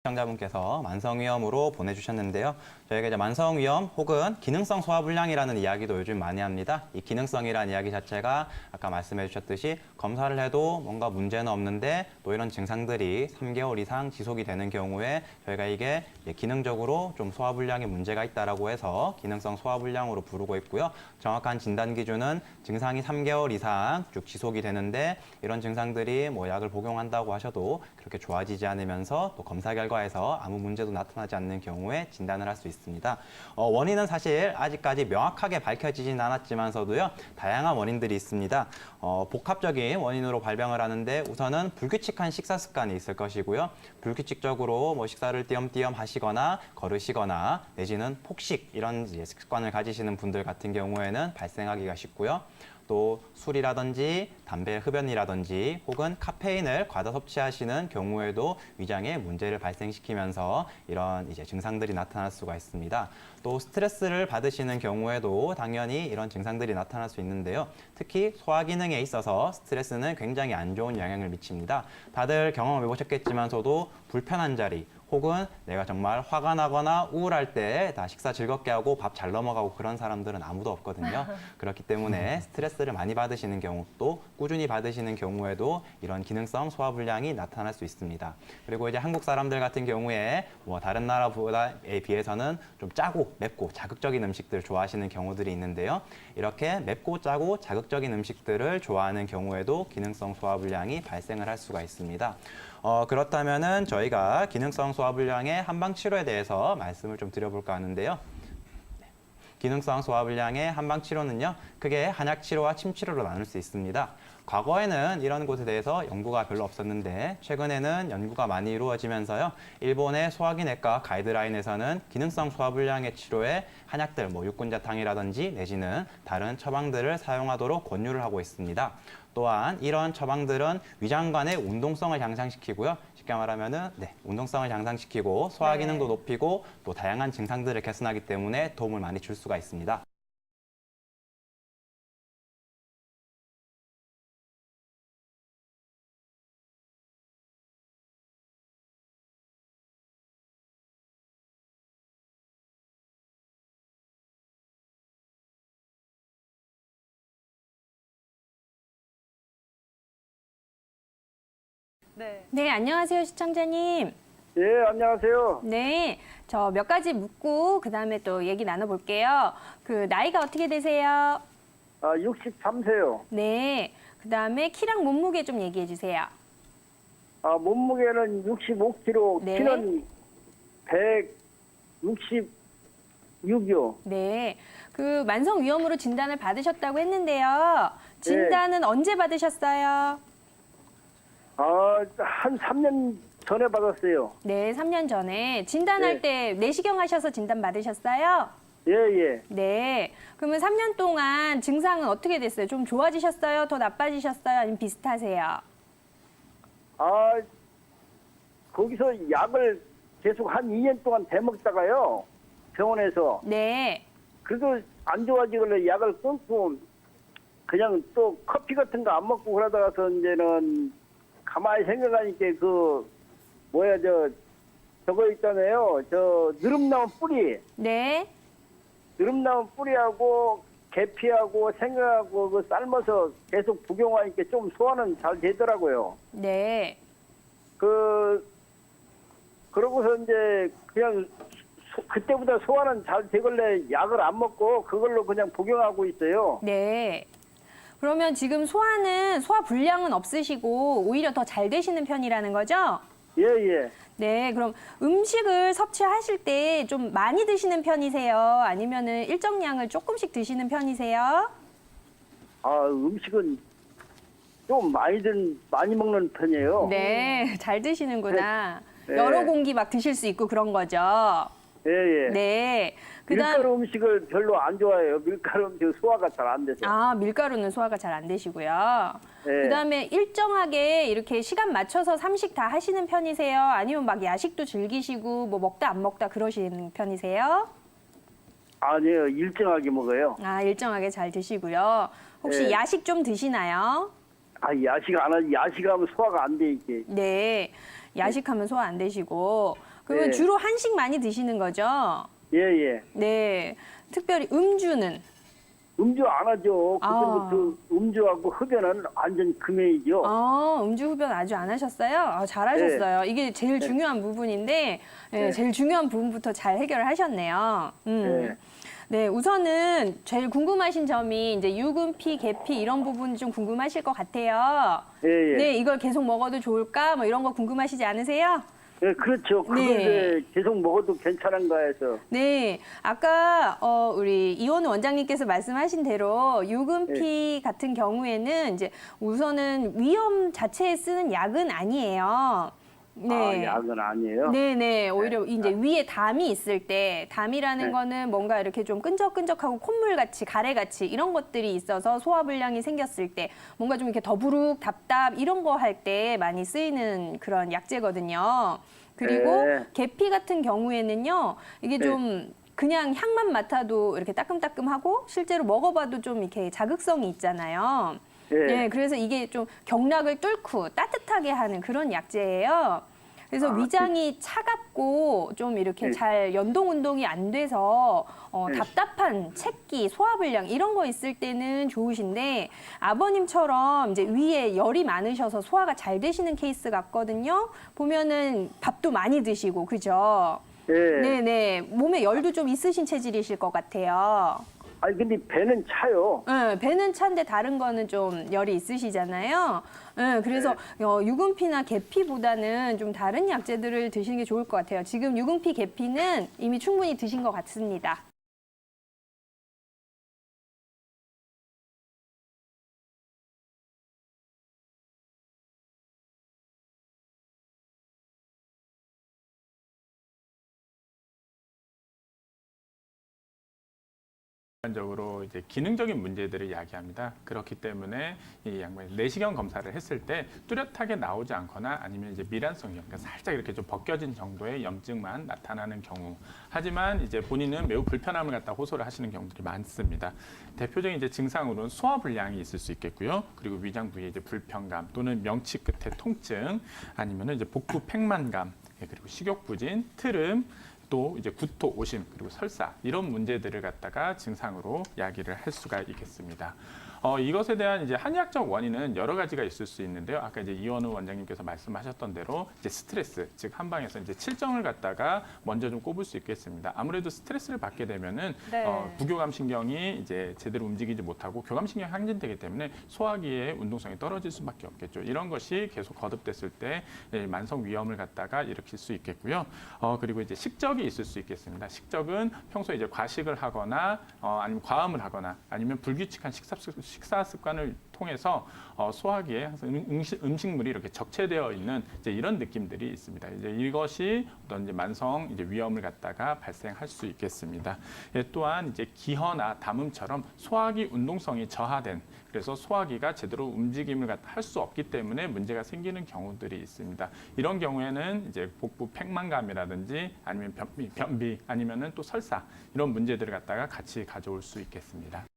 시청자분께서 만성위염으로 보내주셨는데요. 저희가 이제 만성위염 혹은 기능성 소화불량이라는 이야기도 요즘 많이 합니다. 이 기능성이라는 이야기 자체가 아까 말씀해 주셨듯이 검사를 해도 뭔가 문제는 없는데 또 이런 증상들이 3개월 이상 지속이 되는 경우에 저희가 이게 기능적으로 좀 소화불량에 문제가 있다라고 해서 기능성 소화불량으로 부르고 있고요. 정확한 진단 기준은 증상이 3개월 이상 쭉 지속이 되는데 이런 증상들이 뭐 약을 복용한다고 하셔도 그렇게 좋아지지 않으면서 또 검사 결과에서 아무 문제도 나타나지 않는 경우에 진단을 할 수 있습니다. 원인은 사실 아직까지 명확하게 밝혀지진 않았지만서도요, 다양한 원인들이 있습니다. 복합적인 원인으로 발병을 하는데 우선은 불규칙한 식사 습관이 있을 것이고요. 불규칙적으로 뭐 식사를 띄엄띄엄 하시거나 걸으시거나 내지는 폭식 이런 습관을 가지시는 분들 같은 경우에는 발생하기가 쉽고요. 또 술이라든지 담배 흡연이라든지 혹은 카페인을 과다 섭취하시는 경우에도 위장에 문제를 발생시키면서 이런 증상들이 나타날 수가 있습니다. 또 스트레스를 받으시는 경우에도 당연히 이런 증상들이 나타날 수 있는데요. 특히 소화 기능에 있어서 스트레스는 굉장히 안 좋은 영향을 미칩니다. 다들 경험해 보셨겠지만서도 불편한 자리 혹은 내가 정말 화가 나거나 우울할 때 다 식사 즐겁게 하고 밥 잘 넘어가고 그런 사람들은 아무도 없거든요. 그렇기 때문에 스트레스를 많이 받으시는 경우 또 꾸준히 받으시는 경우에도 이런 기능성 소화불량이 나타날 수 있습니다. 그리고 이제 한국 사람들 같은 경우에 뭐 다른 나라보다에 비해서는 좀 짜고 맵고 자극적인 음식들 좋아하시는 경우들이 있는데요. 이렇게 맵고 짜고 자극적인 음식들을 좋아하는 경우에도 기능성 소화불량이 발생을 할 수가 있습니다. 그렇다면은 저희가 기능성 소화불량의 한방 치료에 대해서 말씀을 좀 드려볼까 하는데요. 기능성 소화불량의 한방 치료는요, 크게 한약 치료와 침 치료로 나눌 수 있습니다. 과거에는 이런 곳에 대해서 연구가 별로 없었는데 최근에는 연구가 많이 이루어지면서요, 일본의 소화기내과 가이드라인에서는 기능성 소화불량의 치료에 한약들, 뭐 육군자탕이라든지 내지는 다른 처방들을 사용하도록 권유를 하고 있습니다. 또한 이런 처방들은 위장관의 운동성을 향상시키고요. 쉽게 말하면은 운동성을 향상시키고 소화 기능도 높이고 또 다양한 증상들을 개선하기 때문에 도움을 많이 줄 수가 있습니다. 네, 안녕하세요, 시청자님. 예, 안녕하세요. 네, 저 몇 가지 묻고 그다음에 또 얘기 나눠볼게요. 그 나이가 어떻게 되세요? 63세요. 네, 그다음에 키랑 몸무게 좀 얘기해 주세요. 몸무게는 65kg, 네. 키는 166이요. 네, 그 만성 위염으로 진단을 받으셨다고 했는데요. 진단은 언제 받으셨어요? 한 3년 전에 받았어요. 네, 3년 전에 진단할 때 내시경 하셔서 진단 받으셨어요? 예, 예. 네, 그러면 3년 동안 증상은 어떻게 됐어요? 좀 좋아지셨어요? 더 나빠지셨어요? 아니면 비슷하세요? 거기서 약을 계속 한 2년 동안 대먹다가요. 병원에서. 네. 그래도 안 좋아지길래 약을 끊고 그냥 또 커피 같은 거 안 먹고 그러다가서 이제는 가만히 생각하니까 저거 있잖아요. 느릅나무 뿌리. 네. 느릅나무 뿌리하고 계피하고 생강하고 그 삶아서 계속服용하니까 좀 소화는 잘 되더라고요. 네. 그러고서 이제 그냥 그때보다 소화는 잘 되길래 약을 안 먹고 그걸로 그냥服용하고 있어요. 네. 그러면 지금 소화 불량은 없으시고 오히려 더 잘 되시는 편이라는 거죠? 예, 예. 네. 그럼 음식을 섭취하실 때 좀 많이 드시는 편이세요? 아니면은 일정량을 조금씩 드시는 편이세요? 음식은 좀 많이 먹는 편이에요. 네. 잘 드시는구나. 네. 여러 공기 막 드실 수 있고 그런 거죠? 예, 예. 네. 밀가루 음식을 별로 안 좋아해요. 밀가루 음식 소화가 잘 안 돼서. 밀가루는 소화가 잘 안 되시고요. 네. 그다음에 일정하게 이렇게 시간 맞춰서 삼식 다 하시는 편이세요? 아니면 막 야식도 즐기시고 뭐 먹다 안 먹다 그러시는 편이세요? 아니요, 일정하게 먹어요. 일정하게 잘 드시고요. 혹시 네. 야식 좀 드시나요? 야식 안 하지. 야식하면 소화가 안 돼, 이게. 네. 야식하면 소화 안 되시고. 그러면 예. 주로 한식 많이 드시는 거죠? 예. 네. 특별히 음주는? 음주 안 하죠. 그때부터 음주하고 흡연은 완전 금연이죠. 음주 흡연 아주 안 하셨어요? 잘하셨어요. 이게 제일 중요한 부분인데, 제일 중요한 부분부터 잘 해결을 하셨네요. 네, 우선은 제일 궁금하신 점이 이제 유분피, 계피 이런 부분 좀 궁금하실 것 같아요. 예. 네, 이걸 계속 먹어도 좋을까? 뭐 이런 거 궁금하시지 않으세요? 예, 그렇죠. 그걸 네. 이제 계속 먹어도 괜찮은가 해서. 네, 아까 우리 이원우 원장님께서 말씀하신 대로 유근피 같은 경우에는 이제 우선은 위험 자체에 쓰는 약은 아니에요. 네. 약은 아니에요? 네네. 오히려 이제 위에 담이 있을 때, 담이라는 네. 거는 뭔가 이렇게 좀 끈적끈적하고 콧물같이, 가래같이 이런 것들이 있어서 소화불량이 생겼을 때, 뭔가 좀 이렇게 더부룩, 답답 이런 거 할 때 많이 쓰이는 그런 약재거든요. 그리고 네. 계피 같은 경우에는요, 이게 네. 좀 그냥 향만 맡아도 이렇게 따끔따끔하고 실제로 먹어봐도 좀 이렇게 자극성이 있잖아요. 네, 그래서 이게 좀 경락을 뚫고 따뜻하게 하는 그런 약재예요. 그래서 위장이 차갑고 좀 이렇게 잘 연동 운동이 안 돼서 답답한 책기, 소화불량 이런 거 있을 때는 좋으신데 아버님처럼 이제 위에 열이 많으셔서 소화가 잘 되시는 케이스 같거든요. 보면은 밥도 많이 드시고 그죠? 네네. 몸에 열도 좀 있으신 체질이실 것 같아요. 아니, 근데 배는 차요. 네, 배는 찬데 다른 거는 좀 열이 있으시잖아요. 네, 그래서 유분피나 계피보다는 좀 다른 약재들을 드시는 게 좋을 것 같아요. 지금 유분피, 계피는 이미 충분히 드신 것 같습니다. 일반적으로 이제 기능적인 문제들을 이야기합니다. 그렇기 때문에 이 양반이 내시경 검사를 했을 때 뚜렷하게 나오지 않거나 아니면 이제 미란성 그러니까 살짝 이렇게 좀 벗겨진 정도의 염증만 나타나는 경우. 하지만 이제 본인은 매우 불편함을 갖다 호소를 하시는 경우들이 많습니다. 대표적인 이제 증상으로는 소화불량이 있을 수 있겠고요. 그리고 위장 부위에 이제 불편감 또는 명치 끝에 통증 아니면은 이제 복부 팽만감 그리고 식욕부진, 트름 또 이제 구토, 오심, 그리고 설사 이런 문제들을 갖다가 증상으로 야기를 할 수가 있겠습니다. 이것에 대한 이제 한의학적 원인은 여러 가지가 있을 수 있는데요. 아까 이제 이원우 원장님께서 말씀하셨던 대로 이제 스트레스, 즉 한방에서 이제 칠정을 갖다가 먼저 좀 꼽을 수 있겠습니다. 아무래도 스트레스를 받게 되면은 부교감 신경이 이제 제대로 움직이지 못하고 교감 신경이 항진되기 때문에 소화기의 운동성이 떨어질 수밖에 없겠죠. 이런 것이 계속 거듭됐을 때 만성 위염을 갖다가 일으킬 수 있겠고요. 그리고 이제 식적이 있을 수 있겠습니다. 식적은 평소에 이제 과식을 하거나 아니면 과음을 하거나 아니면 불규칙한 식사 습관을 통해서 소화기에 항상 음식물이 이렇게 적체되어 있는 이제 이런 느낌들이 있습니다. 이제 이것이 어떤 이제 만성 이제 위염을 갖다가 발생할 수 있겠습니다. 또한 이제 기허나 담음처럼 소화기 운동성이 저하된 그래서 소화기가 제대로 움직임을 할 수 없기 때문에 문제가 생기는 경우들이 있습니다. 이런 경우에는 이제 복부 팽만감이라든지 아니면 변비 아니면은 또 설사 이런 문제들을 갖다가 같이 가져올 수 있겠습니다.